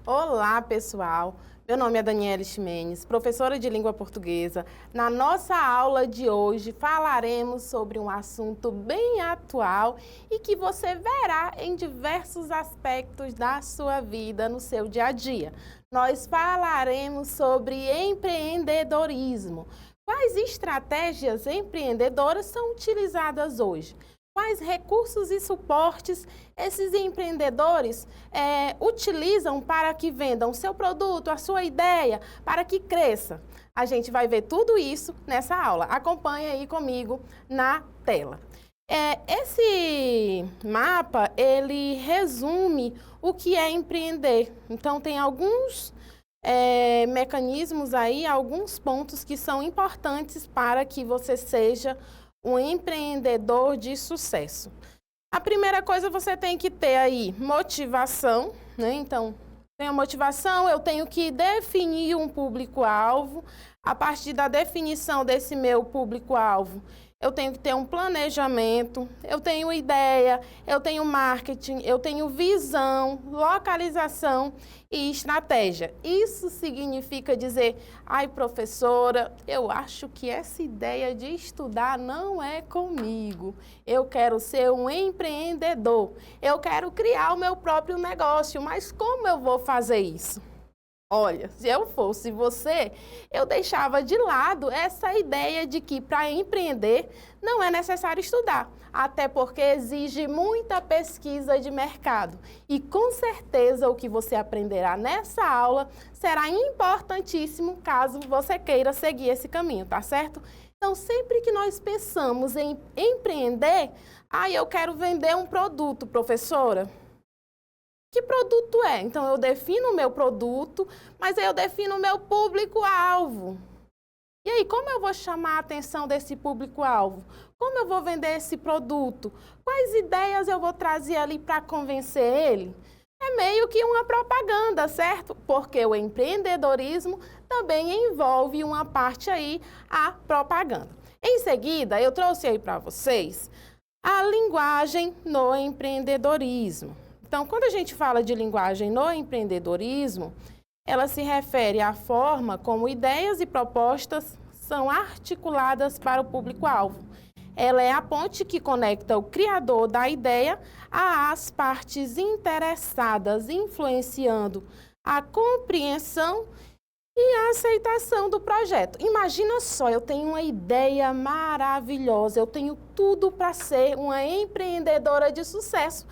Olá, pessoal! Meu nome é Daniela Ximenes, professora de língua portuguesa. Na nossa aula de hoje falaremos sobre um assunto bem atual e que você verá em diversos aspectos da sua vida, no seu dia a dia. Nós falaremos sobre empreendedorismo. Quais estratégias empreendedoras são utilizadas hoje? Quais recursos e suportes esses empreendedores utilizam para que vendam o seu produto, a sua ideia, para que cresça? A gente vai ver tudo isso nessa aula. Acompanhe aí comigo na tela. Esse mapa, ele resume o que é empreender. Então, tem alguns mecanismos aí, alguns pontos que são importantes para que você seja um empreendedor de sucesso. A primeira coisa, você tem que ter aí motivação, né? Então, tenho motivação, eu tenho que definir um público-alvo. A partir da definição desse meu público-alvo, eu tenho que ter um planejamento, eu tenho ideia, eu tenho marketing, eu tenho visão, localização e estratégia. Isso significa dizer, ai professora, eu acho que essa ideia de estudar não é comigo. Eu quero ser um empreendedor, eu quero criar o meu próprio negócio, mas como eu vou fazer isso? Olha, se eu fosse você, eu deixava de lado essa ideia de que para empreender não é necessário estudar, até porque exige muita pesquisa de mercado. E com certeza o que você aprenderá nessa aula será importantíssimo caso você queira seguir esse caminho, tá certo? Então, sempre que nós pensamos em empreender, eu quero vender um produto, professora. Que produto é? Então, eu defino o meu produto, mas aí eu defino o meu público-alvo. E aí, como eu vou chamar a atenção desse público-alvo? Como eu vou vender esse produto? Quais ideias eu vou trazer ali para convencer ele? É meio que uma propaganda, certo? Porque o empreendedorismo também envolve uma parte aí, a propaganda. Em seguida, eu trouxe aí para vocês a linguagem no empreendedorismo. Então, quando a gente fala de linguagem no empreendedorismo, ela se refere à forma como ideias e propostas são articuladas para o público-alvo. Ela é a ponte que conecta o criador da ideia às partes interessadas, influenciando a compreensão e a aceitação do projeto. Imagina só, eu tenho uma ideia maravilhosa, eu tenho tudo para ser uma empreendedora de sucesso,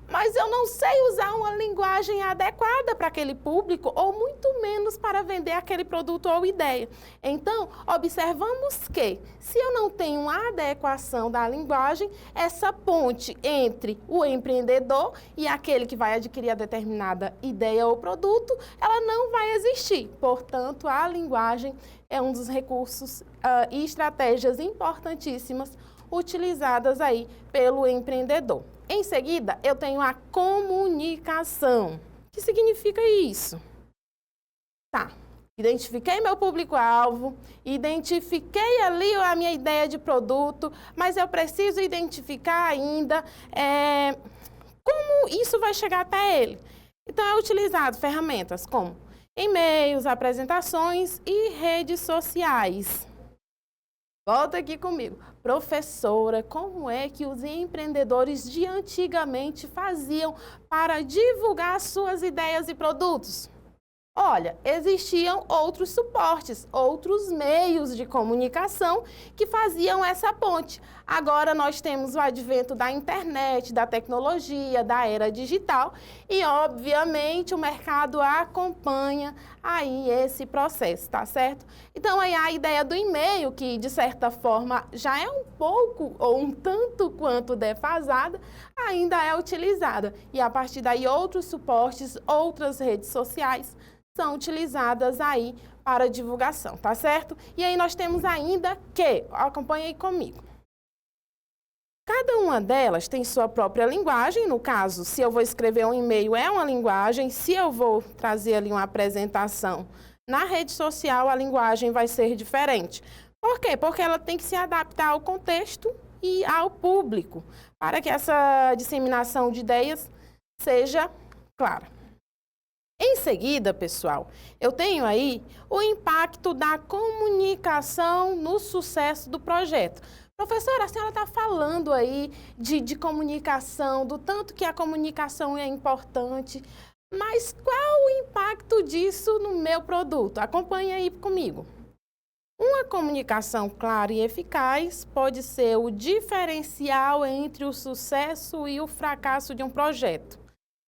mas eu não sei usar uma linguagem adequada para aquele público, ou muito menos para vender aquele produto ou ideia. Então, observamos que, se eu não tenho uma adequação da linguagem, essa ponte entre o empreendedor e aquele que vai adquirir a determinada ideia ou produto, ela não vai existir. Portanto, a linguagem é um dos recursos e estratégias importantíssimas utilizadas aí pelo empreendedor. Em seguida, eu tenho a comunicação. O que significa isso? Tá, identifiquei meu público-alvo, identifiquei ali a minha ideia de produto, mas eu preciso identificar ainda como isso vai chegar até ele. Então, é utilizado ferramentas como e-mails, apresentações e redes sociais. Volta aqui comigo. Professora, como é que os empreendedores de antigamente faziam para divulgar suas ideias e produtos? Olha, existiam outros suportes, outros meios de comunicação que faziam essa ponte. Agora nós temos o advento da internet, da tecnologia, da era digital e, obviamente, o mercado acompanha aí esse processo, tá certo? Então, aí a ideia do e-mail, que de certa forma já é um pouco ou um tanto quanto defasada, ainda é utilizada. E a partir daí outros suportes, outras redes sociais são utilizadas aí para divulgação, tá certo? E aí nós temos ainda que, acompanhe aí comigo. Cada uma delas tem sua própria linguagem, no caso, se eu vou escrever um e-mail é uma linguagem, se eu vou trazer ali uma apresentação na rede social, a linguagem vai ser diferente. Por quê? Porque ela tem que se adaptar ao contexto e ao público, para que essa disseminação de ideias seja clara. Em seguida, pessoal, eu tenho aí o impacto da comunicação no sucesso do projeto. Professora, a senhora está falando aí de comunicação, do tanto que a comunicação é importante, mas qual o impacto disso no meu produto? Acompanhe aí comigo. Uma comunicação clara e eficaz pode ser o diferencial entre o sucesso e o fracasso de um projeto.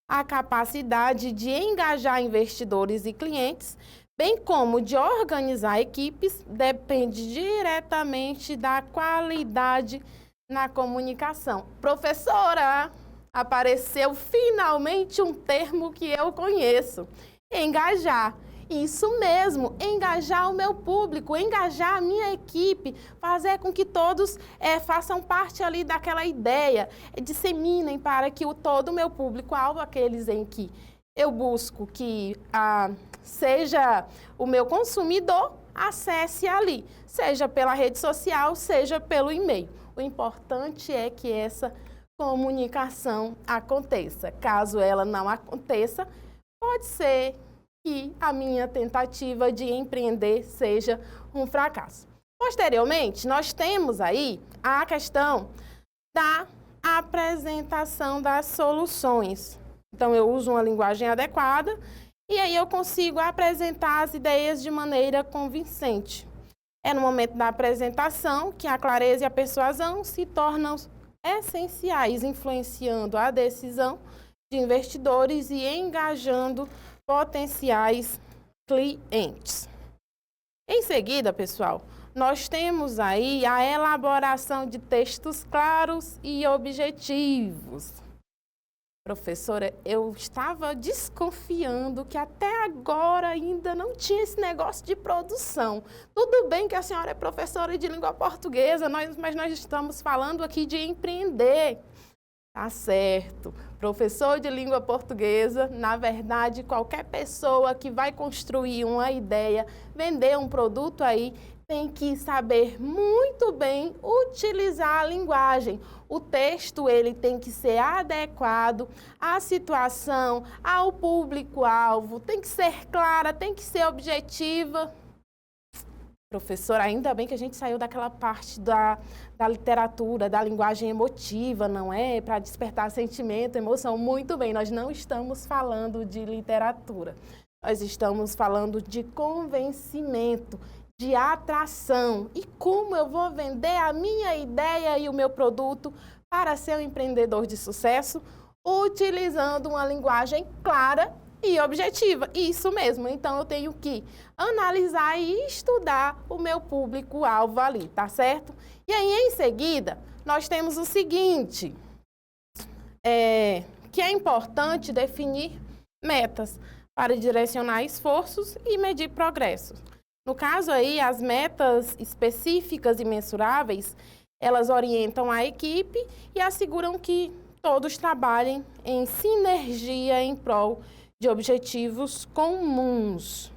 A capacidade de engajar investidores e clientes, bem como de organizar equipes, depende diretamente da qualidade na comunicação. Professora, apareceu finalmente um termo que eu conheço: engajar. Isso mesmo, engajar o meu público, engajar a minha equipe, fazer com que todos façam parte ali daquela ideia, disseminem para que todo o meu público-alvo, aqueles em que eu busco que seja o meu consumidor, acesse ali, seja pela rede social, seja pelo e-mail. O importante é que essa comunicação aconteça. Caso ela não aconteça, pode ser que a minha tentativa de empreender seja um fracasso. Posteriormente, nós temos aí a questão da apresentação das soluções. Então, eu uso uma linguagem adequada e aí eu consigo apresentar as ideias de maneira convincente. É no momento da apresentação que a clareza e a persuasão se tornam essenciais, influenciando a decisão de investidores e engajando potenciais clientes. Em seguida, pessoal, nós temos aí a elaboração de textos claros e objetivos. Professora, eu estava desconfiando que até agora ainda não tinha esse negócio de produção. Tudo bem que a senhora é professora de língua portuguesa, mas nós estamos falando aqui de empreender. Tá certo. Professor de língua portuguesa, na verdade, qualquer pessoa que vai construir uma ideia, vender um produto aí, tem que saber muito bem utilizar a linguagem. O texto, ele tem que ser adequado à situação, ao público-alvo, tem que ser clara, tem que ser objetiva. Professora, ainda bem que a gente saiu daquela parte da literatura, da linguagem emotiva, não é? Para despertar sentimento, emoção. Muito bem, nós não estamos falando de literatura. Nós estamos falando de convencimento, de atração. E como eu vou vender a minha ideia e o meu produto para ser um empreendedor de sucesso? Utilizando uma linguagem clara e objetiva. Isso mesmo. Então, eu tenho que analisar e estudar o meu público-alvo ali, tá certo? E aí, em seguida, nós temos o seguinte, que é importante definir metas para direcionar esforços e medir progressos. No caso aí, as metas específicas e mensuráveis, elas orientam a equipe e asseguram que todos trabalhem em sinergia em prol de objetivos comuns.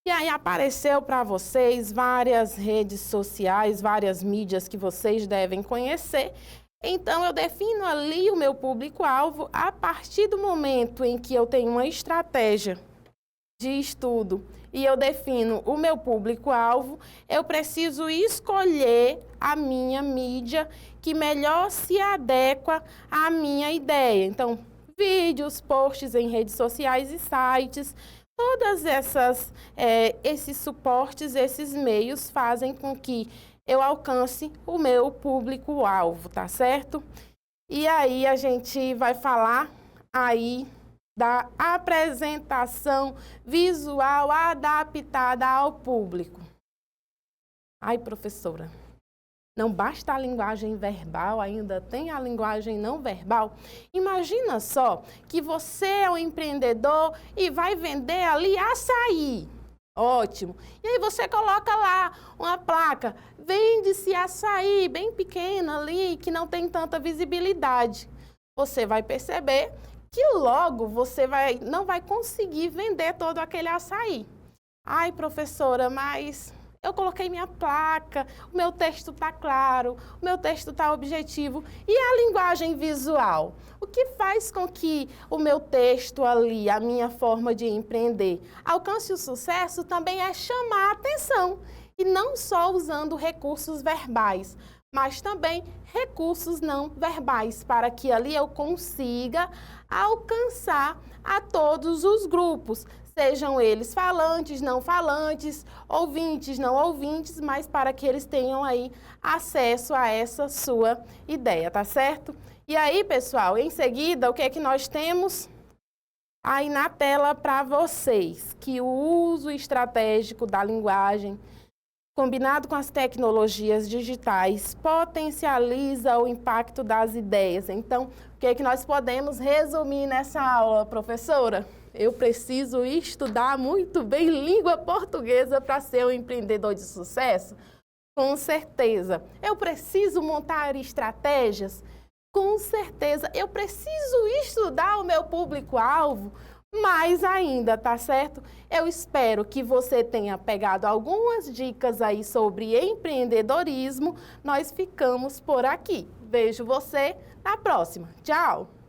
E aí apareceu para vocês várias redes sociais, várias mídias que vocês devem conhecer. Então, eu defino ali o meu público-alvo a partir do momento em que eu tenho uma estratégia de estudo e eu defino o meu público-alvo, eu preciso escolher a minha mídia que melhor se adequa à minha ideia. Então, vídeos, posts em redes sociais e sites, todas esses suportes, esses meios fazem com que eu alcance o meu público-alvo, tá certo? E aí a gente vai falar aí da apresentação visual adaptada ao público. Ai, professora, não basta a linguagem verbal, ainda tem a linguagem não verbal. Imagina só que você é um empreendedor e vai vender ali açaí. Ótimo. E aí você coloca lá uma placa, vende-se açaí, bem pequena ali, que não tem tanta visibilidade. Você vai perceber que logo você não vai conseguir vender todo aquele açaí. Ai, professora, mas eu coloquei minha placa, o meu texto está claro, o meu texto está objetivo. E a linguagem visual? O que faz com que o meu texto ali, a minha forma de empreender, alcance o sucesso também é chamar a atenção. E não só usando recursos verbais, mas também recursos não verbais, para que ali eu consiga alcançar a todos os grupos, sejam eles falantes, não falantes, ouvintes, não ouvintes, mas para que eles tenham aí acesso a essa sua ideia, tá certo? E aí, pessoal, em seguida, o que é que nós temos aí na tela para vocês? Que o uso estratégico da linguagem, combinado com as tecnologias digitais, potencializa o impacto das ideias. Então, o que é que nós podemos resumir nessa aula, professora? Eu preciso estudar muito bem língua portuguesa para ser um empreendedor de sucesso? Com certeza. Eu preciso montar estratégias? Com certeza. Eu preciso estudar o meu público-alvo? Mais ainda, tá certo? Eu espero que você tenha pegado algumas dicas aí sobre empreendedorismo. Nós ficamos por aqui. Vejo você na próxima. Tchau!